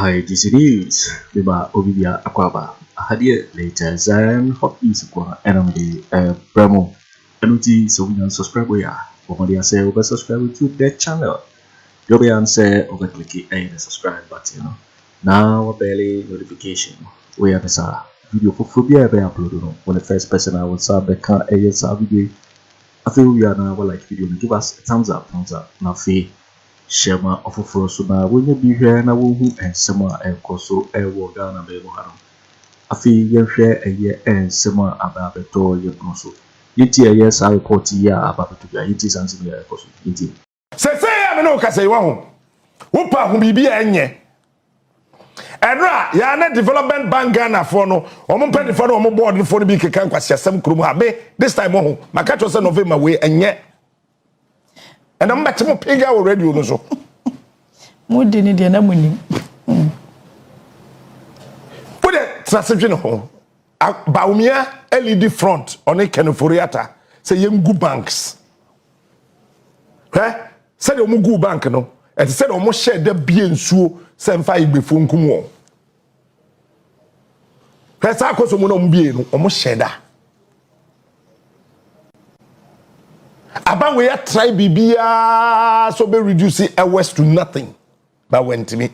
Hi, this is Biba Obibia Akwaba. Hadia later Zion Hot East Qua Enemy Bremo. Enuti so we can subscribe ya. Omadia say over subscribe to that channel. You'll be answer over click the subscribe button. Now barely notification. We have a video for phobia be uploaded when the first person I will sub the can video. I feel we are now like video. Give us a thumbs up. Now fee. Shema Ato Forson when you be here na wo hu ensema enkoso ewo Ghana be mo hanom afi ye hwe eye ensema ababeto ye koso yiti eye sa report ya ababeto ya yiti sansi ya koso yiti se ya me no ka se wa ho wo pa ho bibia enye enra ya na development bank Ghana for no omo pedi for no omo board for no bi keka nkwase asem krom ha be this time ho maka to se November we enye. And I'm back to my pig already. Also, Moody need an ammonia. Put a transaction home. Bawumia LED front on a Ken Ofori Atta. Say, young good banks. Eh? Said the Mugu bank, no. And said almost share the bien so, send 5 before Kumo. That's our cause of Monombian, almost share that. About we try bibia so be reducing a west to nothing. But when to me.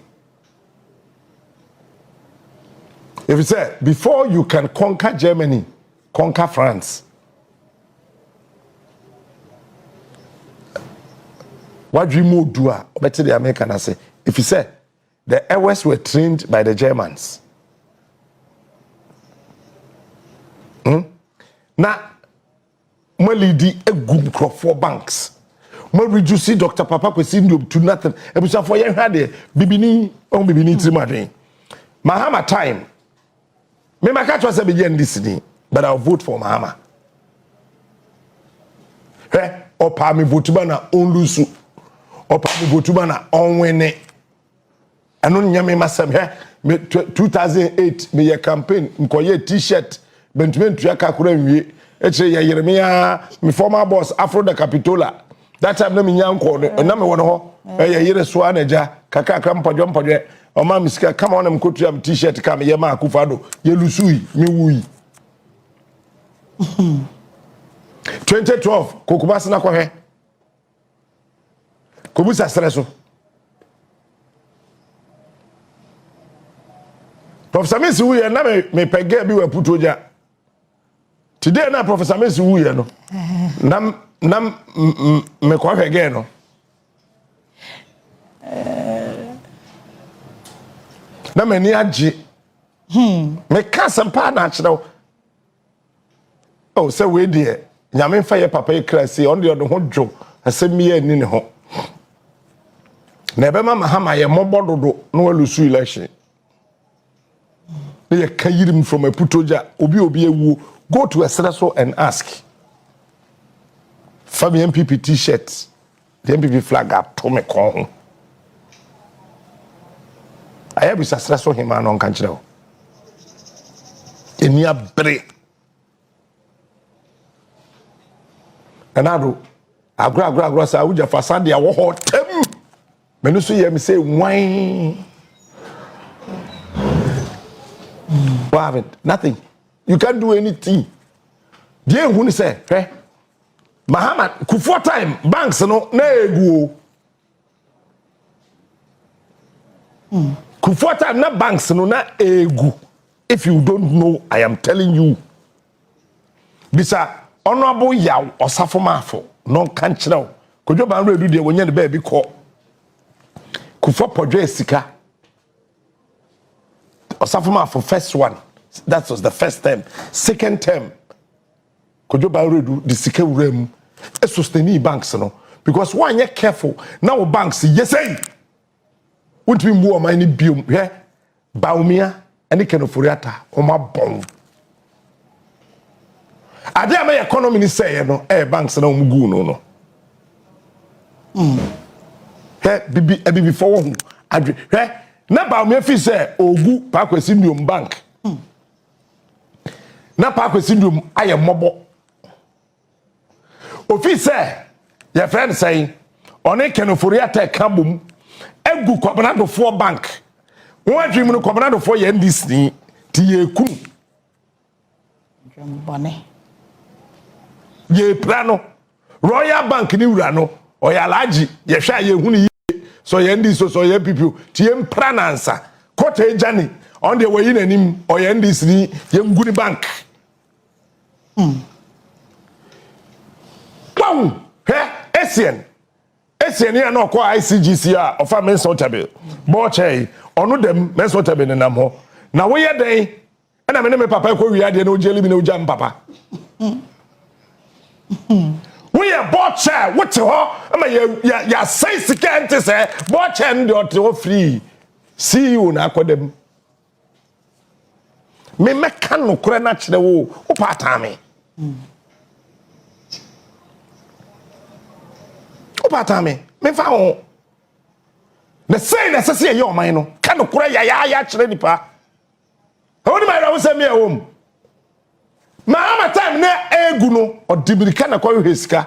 If you say before you can conquer Germany, conquer France. What do you do? Better the American I say. If you say the West were trained by the Germans. Now mo leadi egum crop banks mo reduce Dr. Papa Kwesi to nothing e be for yen hwa de bibini on bibini trimadwen Mahama time me maka to say be yen this ni but I'll vote for Mahama opa me vote ba na onlusu opa me vote ba na onwene eno nyame masem 2008 me ye campaign nkoye t-shirt bentumentu aka kura nwie exposé Aremeyaw my former boss Afro the Capitola that time na me nyanko na me wono ho yere so anaja kaka mpadwe o ma misika come on am kotu am t-shirt ka me ye ma Akufo Addo ye lusui me wui 2012 kokubasa na kohwe kobusa streso Professor Messi wui na me pege bi wa putoja. Today na Professor Messi wuye no. Nam me kwa again no. Na me ni agi. Me ka sampa na akire. Oh, say we dey. Nyame fa ye papa ye krasi on the ho dwo. Asem ye ni ne ho. Na ebe ma Mahama ye mobododo no walusu election. They kayirim from a putoja obi ewu. Go to a Esreso and ask. For the MPP t-shirt, the MPP flag up to me con. I have this Esreso him on country. In your break. And I do. I gra sa uja for Sunday. I walk tem. Menusu ye me say wine. What happened? Nothing. You can't do anything. Dear who say, Mahama, Kufo time, banks no, na egu. Kufo time, na banks no, na egu. If you don't know, I am telling you. This honorable yaw or safomafo, non canchero. Kojo banwe do de wonye the baby call. Kufo podre sika. Or safomafo first one. That was the first term. Second term, Kojo Banwe the sika urem e sustain banks no because one you careful now banks yes say won't be more money biom here Bawumia and Ken Ofori Atta o ma bon ade am economy ni say no banks na umgu no bibi for hu adwe na Bawumia fi say ogu pa kwesi ndiom bank na pa kwesindum aye mobo officer your friend saying on Ken Ofori Atta kabum egu Kwabena Agyapong bank One dream no Kwabena Agyapong for ye ndisni ti ye kum. Bone. Ye plano. Royal Bank ni wura no. Oya alaji ye hwa ye hu ni so ye ndi so ye pipu ti ye mpranansa. Kote ejani on the way in nanim oya ndisni ye nguni bank. Wow! Esien ya no kwa ICGC a ofa mensa Otabil. Boakye onu dem mensa Otabil nam ho. Na wo ye den na me papa ko wi ade na ojeli bi na ojam papa. Wo ye Boakye wote ho ama ya say sika ente se Boakye ndi ote ho free. CEO na akodem. Me meka no kore na kire wo pata me. Opatame me fa ho the say na sese ye o man no ka no kura ya kire nipa ho ni ma ra wo se me e wo Mahama time na egu no odibirika na kwa hesika.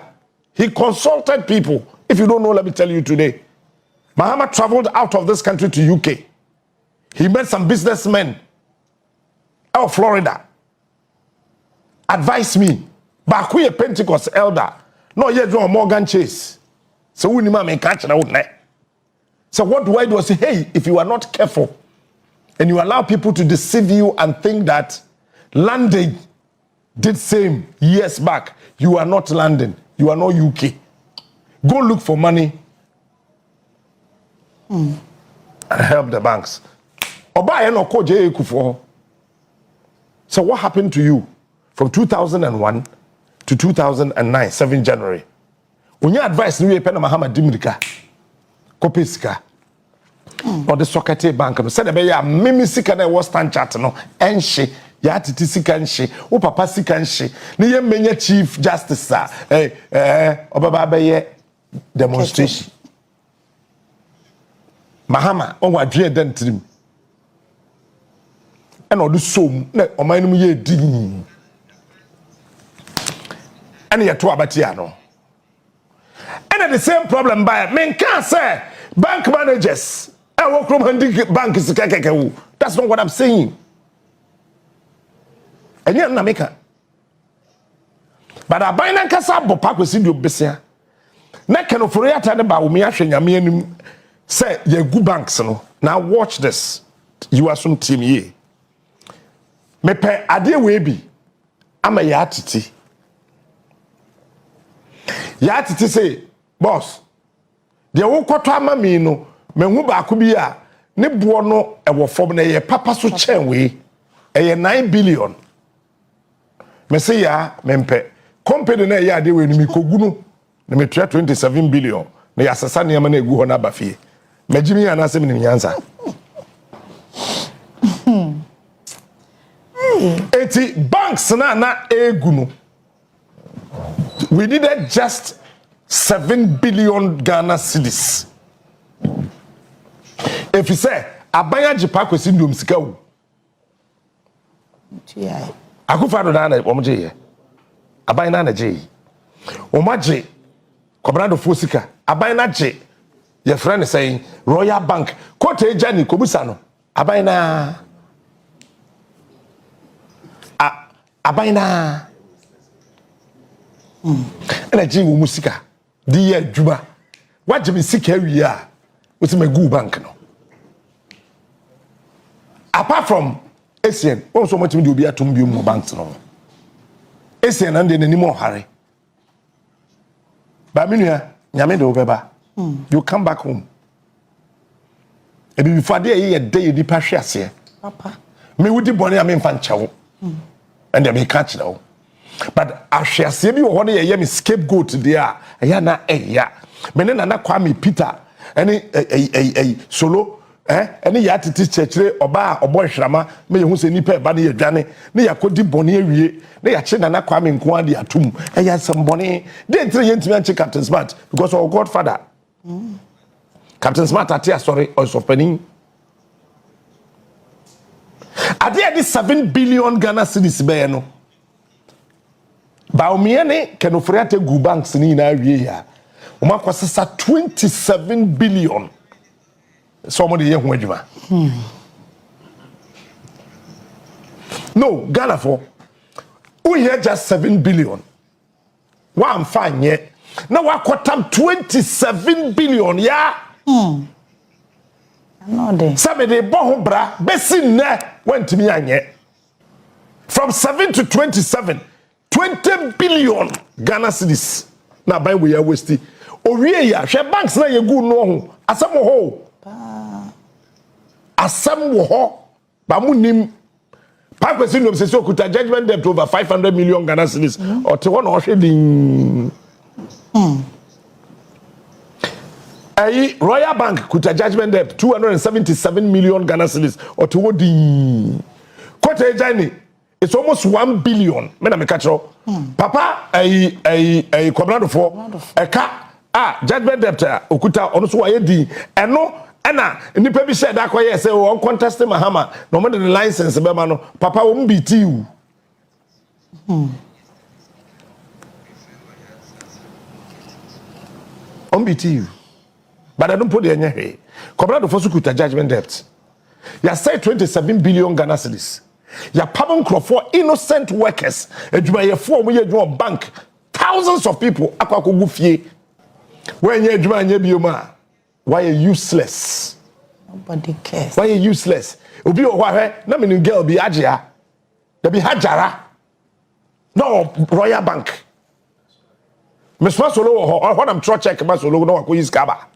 He consulted people. If you don't know, let me tell you today. Mahama traveled out of this country to UK. He met some businessmen out of Florida. Advise me. Back we a Pentecost elder. No, ye draw Morgan Chase. So we need catch out. So what do I do? I say, hey, if you are not careful and you allow people to deceive you and think that London did same years back, you are not London, you are not UK. Go look for money and help the banks. Oba no Kojo Kyeremanteng. So what happened to you from 2001 to 2009, 7 January? When you advise you pay na Mahamadu Bawumia Kopesika or the Sokate Bank, said the ya mimi sika na was stand chat no enche ya titi sika enche o papa sika enche ni ye menye chief justice obaba be demonstration Mahama on wa dwe den trim e na odu som na oman no ye din ene ye to abatia no. And the same problem by men can't say bank managers. I work from bank is that's not what I'm saying. And you're not making. But I buy na kasa bopa kwesi di obesia. Na Ken Ofori Atta ne Bawumia hwenyame anim say ye good banks no. Now watch this. You are some team ye. Me pe ade we bi ama ya titi. Ya titi say boss, the wo kwato ama mi no, me hu ba ko bi a ne bo no e wo fom na ye papa so chen we e 9 billion. Me say ya mempe company na ye ade we no mi kogu no na me 27 billion na ya sasa ne ma na egu ho na ba fie. Magimi ana se me nyansa. Eti banks na egu no. We needed just 7 billion Ghana cedis. If you say, Abaya Jipa kwesi ndom sika wo. Akufo Addo na omje ye. Abaya na je. Omaje Kwabena Agyapong sika. Abaya na je. Your friend is saying Royal Bank. Kote ejani kobusa no. Abaya na Abaya na energy wo musika. Di ye djuma waje me sika wi a we my go bank no. Apart from Asian also much me obi atom bi mu banks no. Asian and then anymore hurry. Ba menua nyame de obeba. You come back home. E bi before dey ye dey di pa hwe ase. Papa. Me wudi bone am mfa nchewo. And they may catch now. But I shall see you one year, me scapegoat there. Na ya. Mene na Kwame Peter. Any solo. Any yati teacher oba obo shrama. Me you say nipa ba ne yadwane. Ne yakodi boni awie. Ne ya che na Kwame nko ade atum. Eya some boni. Dey three yentimi check Captain Smart because our godfather. Captain Smart atia sorry also penny. Ade this 7 billion Ghana cedis be no. Bawumia ne Ken Ofori Atta gu banks ni na awie ya. Oma kwasesa 27 billion. Somebody ye ho adwuma. No, Ghana for. We here just 7 billion. One fine yet. Now I got them 27 billion, yeah. I know they. Sammy de Bohobra, Bessin ne went to me anye. From 7 to 27, 20 billion Ghana cedis. Now by we are wasting. Oria, she banks na ye good no. Asam ho. Asam ho. Bamunim. Pakwesi no say okuta judgment debt over 500 million Ghana cedis. Or to one or sheding. Royal Bank kuta judgment debt 277 million Ghana cedis. Or to what the Kote Jani. It's almost 1 billion. Mena me catch Papa Kwabena Agyarko judgment debt okuta ono so waye di eno na nipa bi share da koye say won contest Mahama no mo the license be ma no papa wo mbiti you. Mbiti you. But I don't put the enye. Kwabena Agyarko kuta judgment debt. Ya say 27 billion Ghana cedis. Ya pardon for innocent workers. Edwumayefo mo ye dwon bank. Thousands of people akwa go fie. When you adwuma bioma, why are useless? Nobody cares. Why are useless? Obi o hwa na me girl bi agea. Da bi hajara. No Royal Bank. Miss Masolo ho when I'm try check Masolo no akọ use kaba.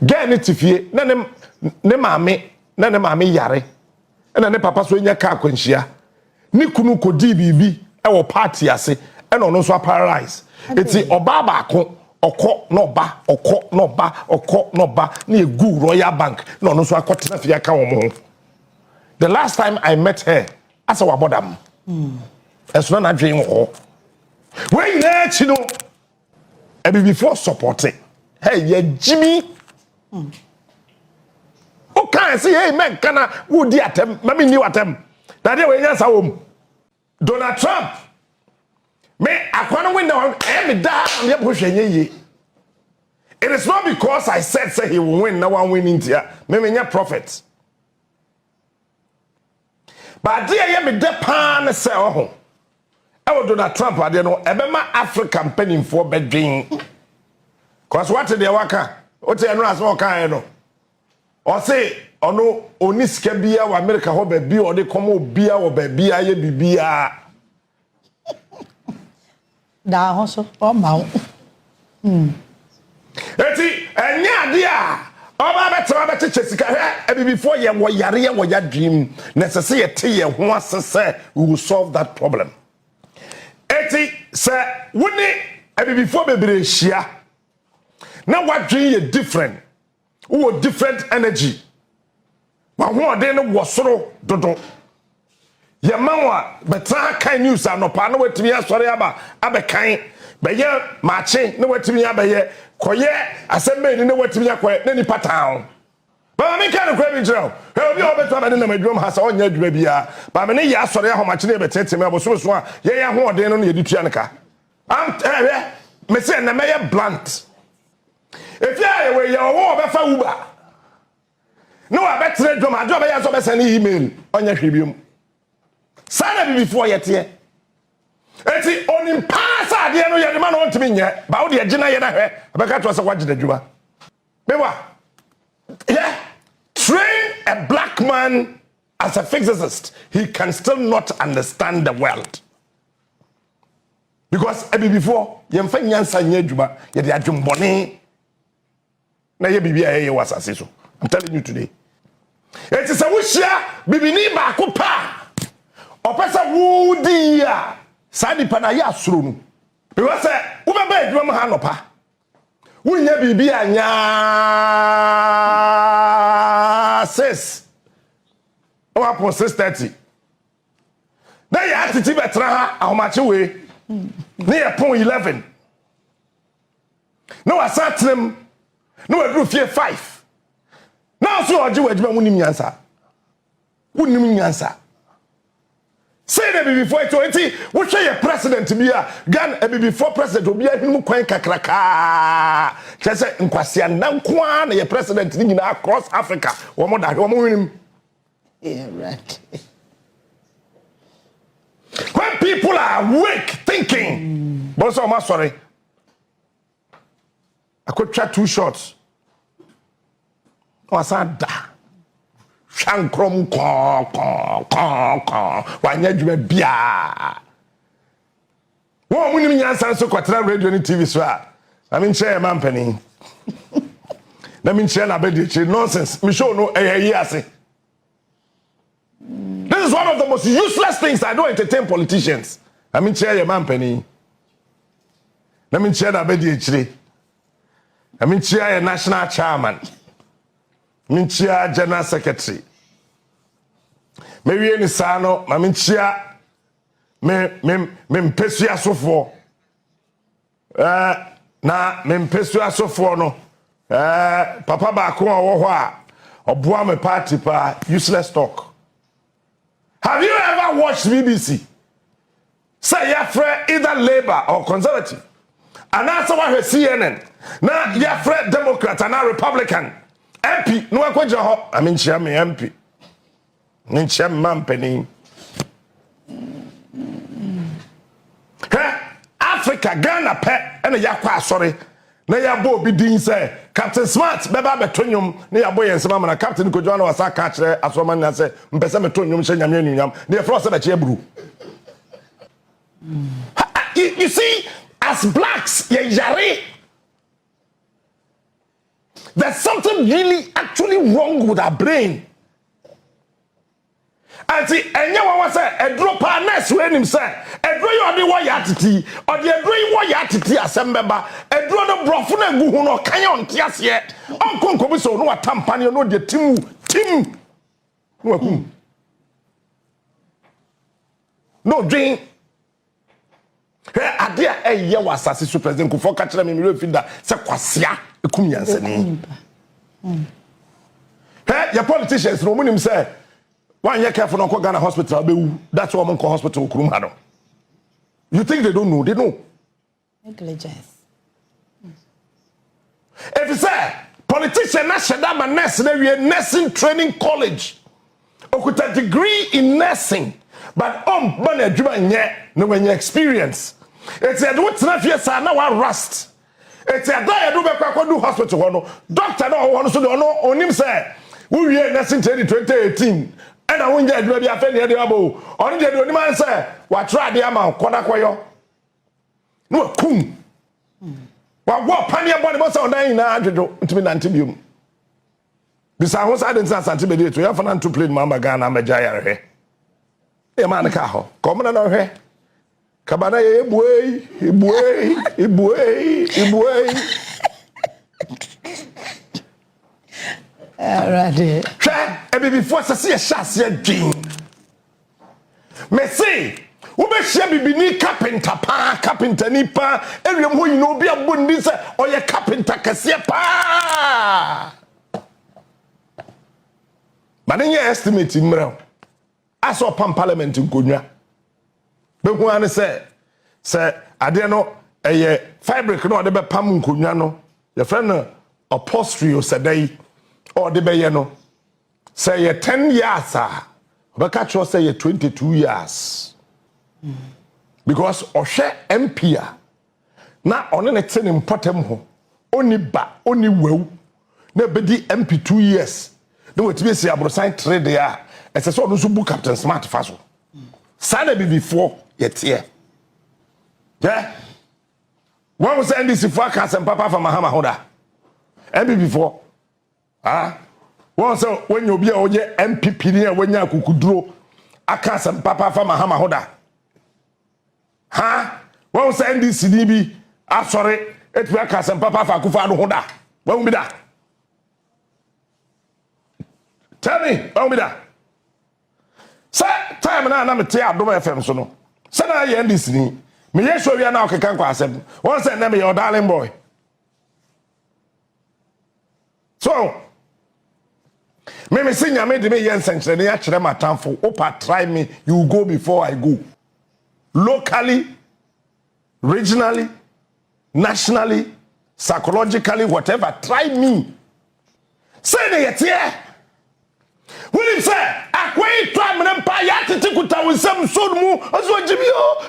Get ni tifie na ne maame yare. Na ne papa so nya ka akwanhia. Ni kunu kodi bibi e wo party ase. E no so paralyze. Eti oba baako okọ no ba na egu Royal Bank no so akotena fia ka wo mo. The last time I met her asa wa bodam. Eso na dwen ho. When na chi no e be before supporting. Hey ye Jimmy. O kan say hey men kana wo di atem mami ni watem. Na dey we nya sa wo. Donald Trump me akwana win now me da me bohwenye ye. It is not because I said he will win now one winning here. Me nya prophet. But there ye me de pan say ho. E wo Donald Trump ade no e be ma African penning for bedwin. Cause what dey waka? O te no aso kan no. O say ono oni sika bia wa America ho ba bi o de komo bia wo ba bia ye bibia. Da ho so o ma wo. Eti enya ade a oba betra be cheche sika he e before ye wo yare ye wo ya dream necessary ye te ye ho asese we will solve that problem. Eti se woni e before bebre hia na what dream ye different wo different energy wa ho de no wo soro dodo ye manwa betra kan news anopa na watimi asore aba abekan beye mache na watimi abaye koye asembe ni na watimi akoye na ni patan ba me kan ko bi jiro he obi obeto aba na madwom ha sa onya adwuma bia ba me ne ye asore ahomache na betete me aboso so a ye ye ho de no na ye ditua nka am me say na me ye blunt if you we ye wo obefa uba no abetre dwom adwo be ye so be send email onya hwebiom sana before yete eti onim pasa de no ye de ma no ntimi nye ba wo de gina ye na hwe abeka to se wagida dwuma mewa yeah train a black man as a physicist he can still not understand the world because before ye mfa nyansa nya dwuma ye de adwumbone na ye bibia ye wasase so I'm telling you today eti se wo hia bibini ba ko pa opesa wudi ya sadi pana ya asuro nu because wo be ba adwuma ha nopa wunya bibi anya sis o apo 6:30 na ya titi betra ha ahomache we na ya pon 11 no asatrem no adu fie 5 na so oje wadwuma wunim nyansa say that before it what say your president be a gan before president obi ahinu kwan kakraka say nkwasia nankwa na your president ni nyina across Africa wo mo da wo mo winim yeah right people are awake thinking. But so much sorry. I could try 2 shots. Was that da? Shankrom kon. Why you bia? What when you answer so kwatra radio and TV so? I mean share man penny. Let me share na Bediatuo nonsense. Me show no say. This is one of the most useless things. I don't entertain politicians. I mean share your man penny. Let me share na Bediatuo. I mean share a national chairman. I mean share general secretary. Maybe any sano, I mean share me pesia so for. Na me pesia so for no. Papa Baku or Obuame me party pa useless talk. Have you ever watched BBC? Say you're friend either Labour or Conservative. And that's why we CNN. Now you're friend Democrat and now Republican. MP, no one question. I mean, she am MP. I mean, she am man penny. Africa, Ghana, pet, and a yakwa, sorry. Na ya bo bi din say Captain Smart beba betonyum na ya boy ensema na Captain Kojo Kyeremanteng wasa ka kire asoma na say mpese metonyum hye nyame anunyam na e frost na che buru. You see, as blacks ye yare, there's something really actually wrong with our brain. And see, and you want to say, a drop on next when him say, a draw you on the way attitude, or the draw you attitude as a member, a draw the brofuna guhuno, canyon tias yet. Uncle Kobiso, no tampani, no the Tim. No drink. Hey, Adia, a year was assassin president Akufo Addo me refinda, say kwasia, a kumiansani. Hey, your politicians, no him say. One year careful on Ghana hospital, that's what Monko hospital Kurumano. You think they don't know? They know. Negligence. If you say politician Nashadama nursing training college, or with a degree in nursing, but money no when you experience. It's a what's not yes, I know I rust. It's a die do hospital. Doctor no one so on him say, we are nursing training 2018. And I won't get maybe Afenyo Agyarko. Only the only man say, what try the amount, Kodakoyo. No, kum. What Pania body was on 900 to be Nantibium. Besides, was I didn't say Asante Bediatuo. You have an to play Mama Ghana, Majaya. A man, a car, common on her. Kabana, Ibue. Alright. Try a baby force to see a chassis dream. Me say, who be share be carpenter nipa, every who you know be a bundis or your carpenter kasia pa. But then you estimate in Mrel. I saw Pam Parliament in Konya. But when I say, I didn't know a fabric no, the Pam Konya no, your friend upholstery or Saday. Or the bayano say 10 years, but say 22 years. Because Oshe Empia now on a 10 important ho only well nobody MP 2 years. No, it be say abrosign trade there. As a sort of book Captain Smart Faso. Saturday before yet here. Yeah. What was NDC forecast and Papa from Mahamadu Bawumia before? Once when you be a MPP near when you could draw a cast and Papa from Mahamadu Bawumia. Once NDCDB, I'm sorry, it will cast and Papa for Akufo Addo. Won't be that. Tell me, won't be that. Say, time and I'm a tear of FM so no. Say, I end this thing. Me, yes, we are now can question. Once I name your darling boy. So, me sing ya made me yen century ya chere matamfo opa try me you go before I go. Locally, regionally, nationally, psychologically, whatever, try me. Say the yet here. Will him say, akwai to amnempa ya tete kuta wonsam so mu oso ejibio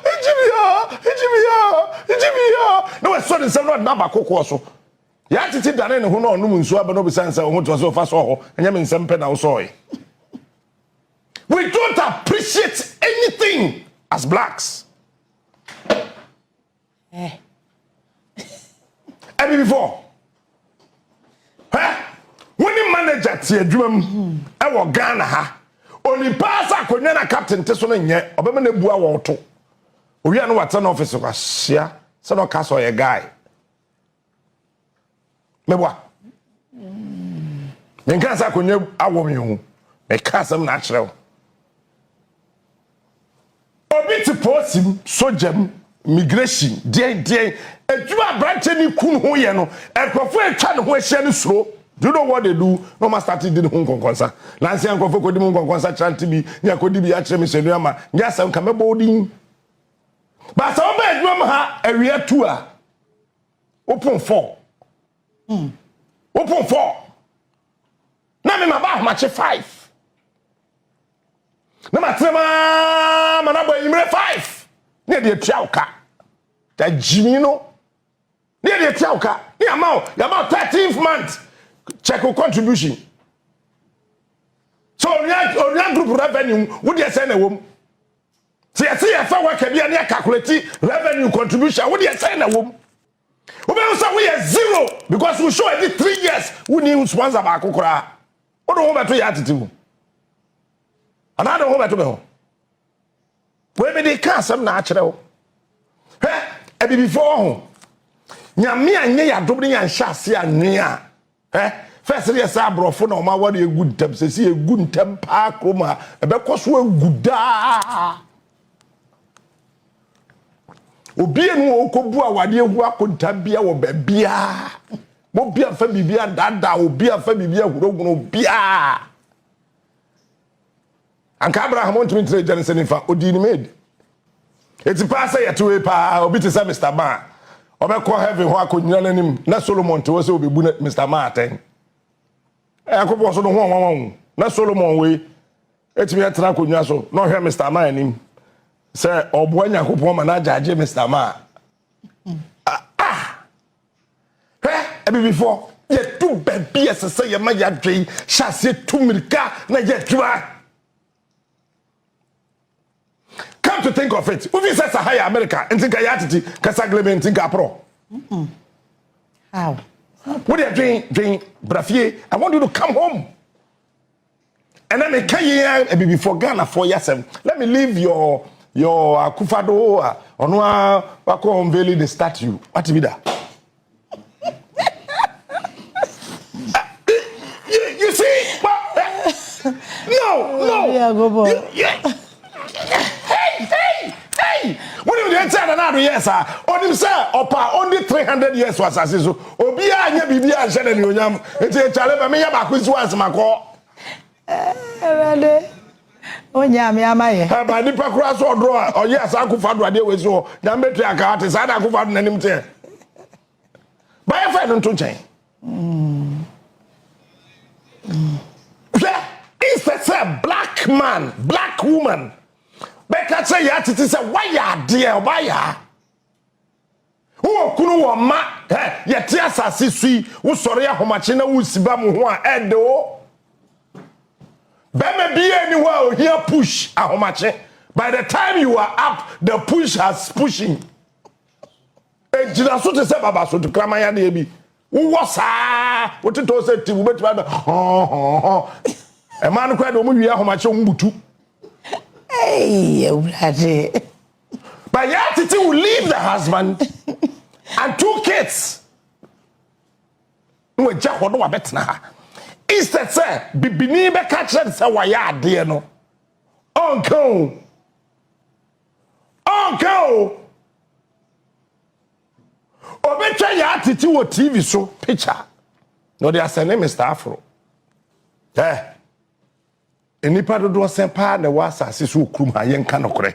no we so nsam no na ba kokko so ya tete dane ne ho no onum nsu aba no bisansa ho to so fa so ho enya me nsam pe na wo so. We don't appreciate anything as blacks. And before, when the manager ti adwuma e wo Ghana ha, oni pass akonya na captain te so no nye, obema na bua wo to. Owi anu wata na office kwa hia, se no ka so ye guy. Mebwa. Nka sa akonya awo me hu. Me ka sam na kire wo. Obi ti posim sojam migration dey adwuma branch ni kun ho ye no ekofo etwa ne ho ahia ne suro. Do you know what they do? No man started did home konkonsa. Lansi ankofo kodi mu konkonsa chanti bi nya kodi bi akire me senu ama nya sam ka mebo din. But so ba adwuma ha awia 2 a open 4. Open 4. Na me maba ma che 5. Na matrema manabo imre 5 ne de tiauka ta jimino ne de tiauka ni about 13th month check your contribution so on group revenue would you say na wom see ya fa work bia na calculate revenue contribution would you say na wom we be say we are 0 because we show every 3 years we need sponsor ba kokora o do ho beto ya atitibu another home to me ho we be dey can some na akere ho e be before ho nyame anye ya dobre ya nhase anwe a first year abrofo na o ma ware egu ntam se si egu ntam pa kroma e be koso eguda obi enu okobu awade egu akontam bia wo ba bia mo bia fa bibia dada obi afa bibia huroguno bia Anka Abraham won't mean to Jensen in fact, Odini made. It's a pass ya to a pa, or bit Mr. Ma. Or I call heaven who I could yell him, not Solomon to also be Mr. Martin. I could also one, not Solomon way. It's me a track so not hear Mr. Ma in him. Sir, or when I could woman, I judge Mr. Ma. Before, yet 2 baby as I say, my dream, shall say 2 milka, not yet dry. Come to think of it, if you say higher America and think ayatiti, Casaglement, think apro. How? What are you doing, Brafier? I want you to come home. And then I can't before Ghana 4 years. Let me leave your Akufo Addo on Kwaku unveiling the statue. What be that? You see? No. Yeah, go boy. Hey! What do you say another years, sir? On him, sir, only 300 years was as so. Obia, nya bibia, Shannon, you yam. It's a challenge. Me, Bakus was my call. Oh, yeah, me, am I? By the Pacras or draw, or yes, Akufo Addo was so. Number 3 account is Akufo Annan. By a friend to change. It's a black man, black woman. Beka say ya titi say why ya dear why ya wo kunu wo ma ye ti asase sui wo sore ahomache na wo siba mo ho a edo be me be anywhere o here push ahomache by the time you are up the push has pushing ejina so te say baba so to kramanya na ebi wo saa wo to say ti wo betima e man kwa do mo wi ahomache wo mbutu. Hey, bloody. But Yatiti will leave the husband and 2 kids. No, Jack or no, bet na. Instead, sir, Bibini be catching say why ya dear no. Uncle. Obecha Yatiti wo TV show picture. No, they are saying Mr. Afro. Enipa do sempa na wasase so okrum ha yenka nokore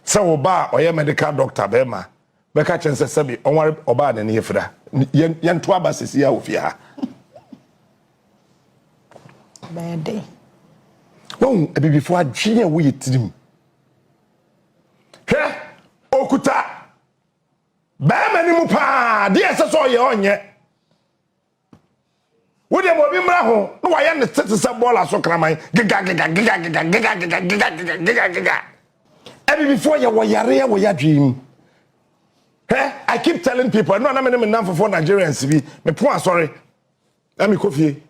se oba oye medical doctor bema beka chense sebi onware oba na ne yefra yen to abasisi ya ofia Bad. No, before adwene wo yetirim. Hwe okuta. Ba mani mu pa, de eseso ye onye. Wo de mo bi mra ho, no wa ye ne tete bola so kraman. Giga. Before you were yare wo ya dream. I keep telling people, no na me for Nigerians be. Me po sorry. Let me coffee.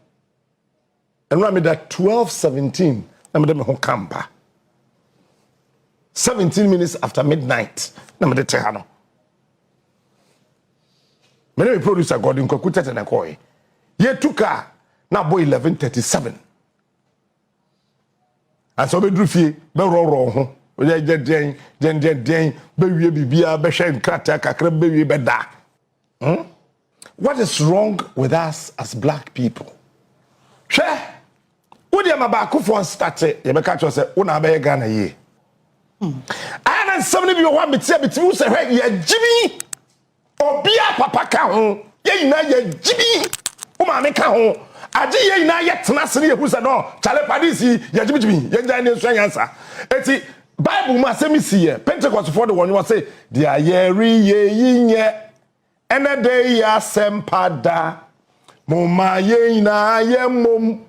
And when me that 12:17, na me dem ho campa. 17 minutes after midnight, na me de te ha no. Me no producer Gordon Kweku tete na koy. Ye tuka na boy 11:37. And so be dru fie, be ro ho. Den be wie bibia be hwe nkrata kakra be wie be da. What is wrong with us as black people? Hwe wo de Akufo start ye be catch say una be Ghana ye. And somebody be one bit you say hwe ye jibi obia papa ka ho ye ina ye jibi o ma me ka ho age ye ina ye tena se ne ye hu say no chale padisi ye jibi ye njan ne so yansa eti Bible ma say me see here Pentecost for the one you say dia yeri ye yinye ene de ya sempada moma ye na ye mom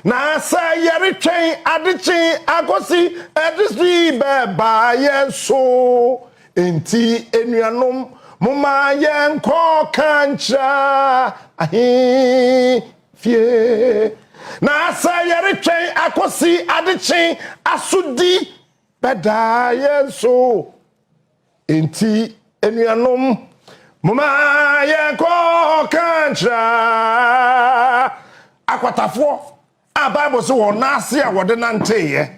na sa yeri twen adechi agosi edistri be ba ye so enti enuanom moma ye nko kancha ahi fie na sa yeri twen agosi adechi asudi beda yeso enti enuanom mama ye ko kantra akwatafo a Bible so won ase a wode nanteye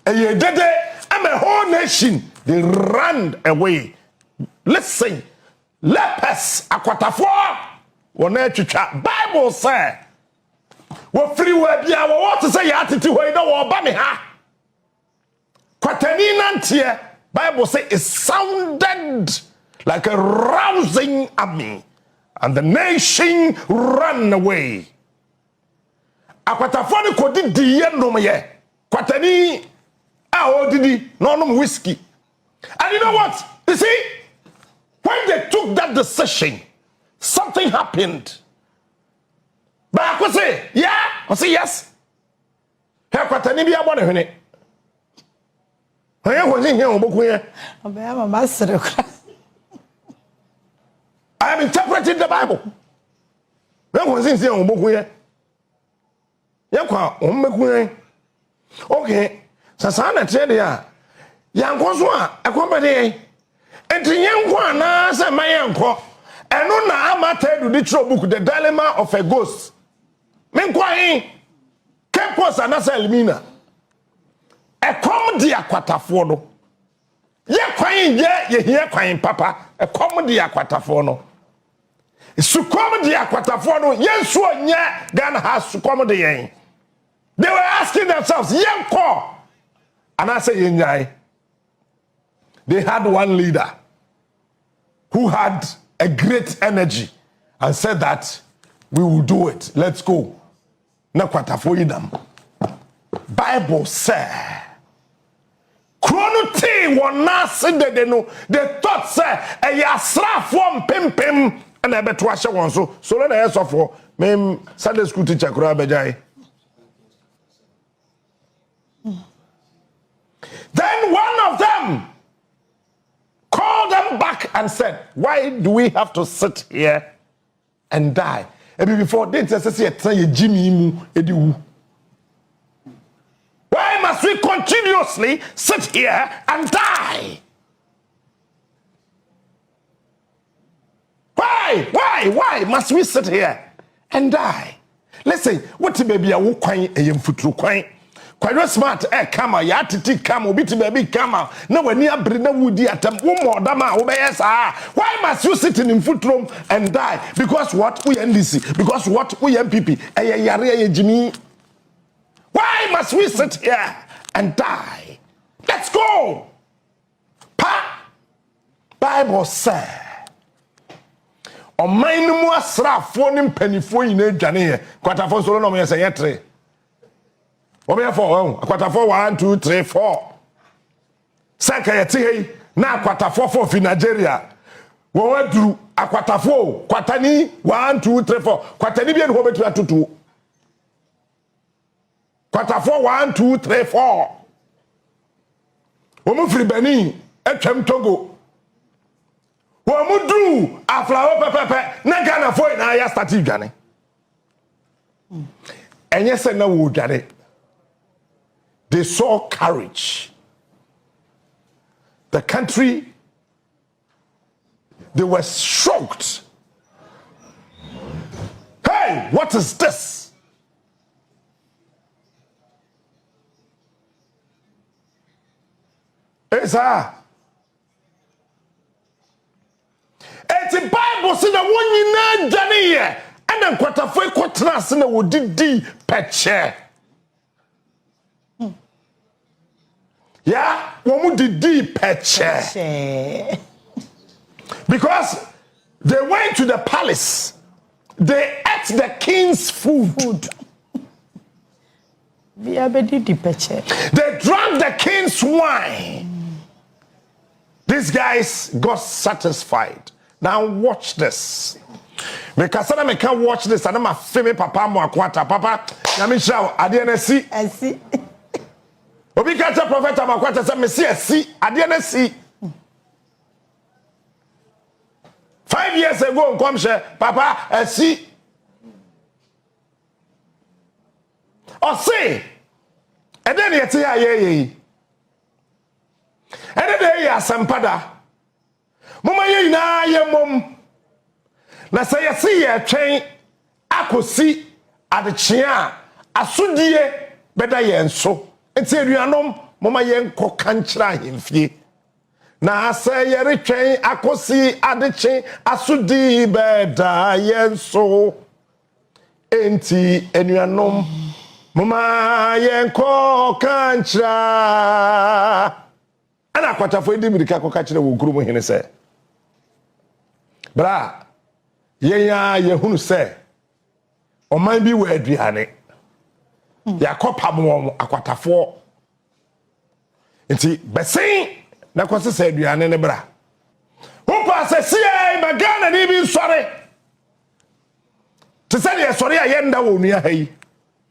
eye dede am a whole nation they ran away. Listen, lepers akwatafo won atwitwa Bible say wo free wa bia wo what say ya tete hoi na wo ba me ha Kwatani nantie Bible say it sounded like a rousing army and the nation ran away. Akwatafo ni kodi diye nom ye. Kwatani a odidi no nom whiskey. And you know what? You see, when they took that decision, something happened. But I could say, yeah, I say yes. Hey, Kwatani bi abone hwene. I am interpreting the Bible. Okay, Sasana tell ya. Yankoswa, a company. And the young one, answer my uncle. And no, I'm at the true book, The Dilemma of a Ghost. Meanwhile, Kepos and Aselmina. A comedy akwatafo no ye kwan ye hia kwan papa a comedy akwatafo no su comedy akwatafo no ye so nya Ghana has su comedy yen. They were asking themselves yenko and I say yenyai. They had one leader who had a great energy and said that we will do it, let's go na kwatafo yidam. Bible say Chronoty won nasi de no. They thought say a yasra form pim and I bet wash one so let us for me Sunday school teacher kura bejai. Then one of them called them back and said, why do we have to sit here and die? And before they say Jimmy mu ediwu. Why must we continuously sit here and die? Why must we sit here and die? Listen, what baby a wo kwan eyem futuru kwan. Quite smart kama ya titi kama obiti baby kama na wani abre na wudi atam wo modama wo beyesa. Why must you sit in futuru and die? Because what we NDC, because what we MPP yare Jimmy. Why must we sit here and die? Let's go. Bible says, ɔman no mu asraafo ne mpanifo nyina adwane yɛ kwatafo so no mo yɛ sɛ yɛ 3 wɔbɛyɛ 4 akwatafo 1 2 3 4 saka yɛ te hei na akwatafo 4 fi Nigeria wɔn aduru akwatafo kwatani 1 2 3 4 kwatani bi ne ho betu atutu kwatafo 1 2 3 4 wɔn firi Benin atwam Togo wɔn mu duru aflawo pɛpɛpɛ na Ghana fo na ya start dwane ɛnyɛ sɛ na wo dwane they saw courage the country they were shocked. Hey, what is this? It's a Bible says that one you know Johnny and then kwatafo kwatras na wo didi peche. Yeah, wo mu didi peche. Because they went to the palace, they ate the king's food. They drank the king's wine. These guys got satisfied. Now watch this. Because I can't watch this, and I'm a famous papa mo akwata papa. Yamisha, adienesi. I see. Obi kacha prophet amakwata say me see adienesi. 5 years ago, come share, Papa, I see. Or say, and then you say, and then you are Sampada. Mama, you na your mom. Na say, you see a train, I could see at the chair, a sudie, better yen so. And say, you are no, Mama yen ko kanchra him fee. Na say yere twen akosi adeche asudi beda yenso enti enuanom mama yenko kanchra ana kwatafo edi mirika ko kachire wo guru mo hene se bra yenya yehunu se oman bi we aduane yakopam wo akwatafo enti besin na kwase se aduane ne bra wo pa se sie magana ni bi sore te se ye sore ayenda wo nua hayi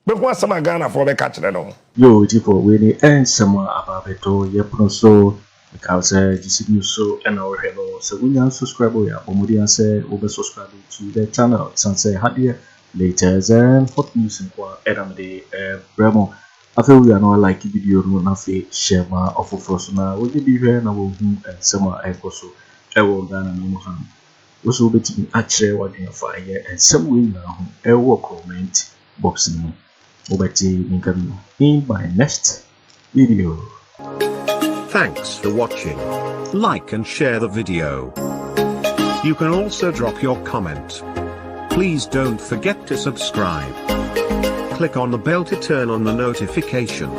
be ko asama Ghana fo be ka kire no yo tipo we ni ensema ababeto ye proso because GCB so and our hello so we can subscribe ya omudi ase we subscribe to the channel sanse hadie latest and hot news kwa eramde bremo After we are not like video no na fe share ma Ato Forson na we dey here na we hu ensema ekoso ewo Ghana no mo han we so betimi atchere wadwen fa ye ensema we na ho ewo comment box no obeti ninkami in my next video. Thanks for watching. Like and share the video. You can also drop your comment. Please don't forget to subscribe. Click on the bell to turn on the notification.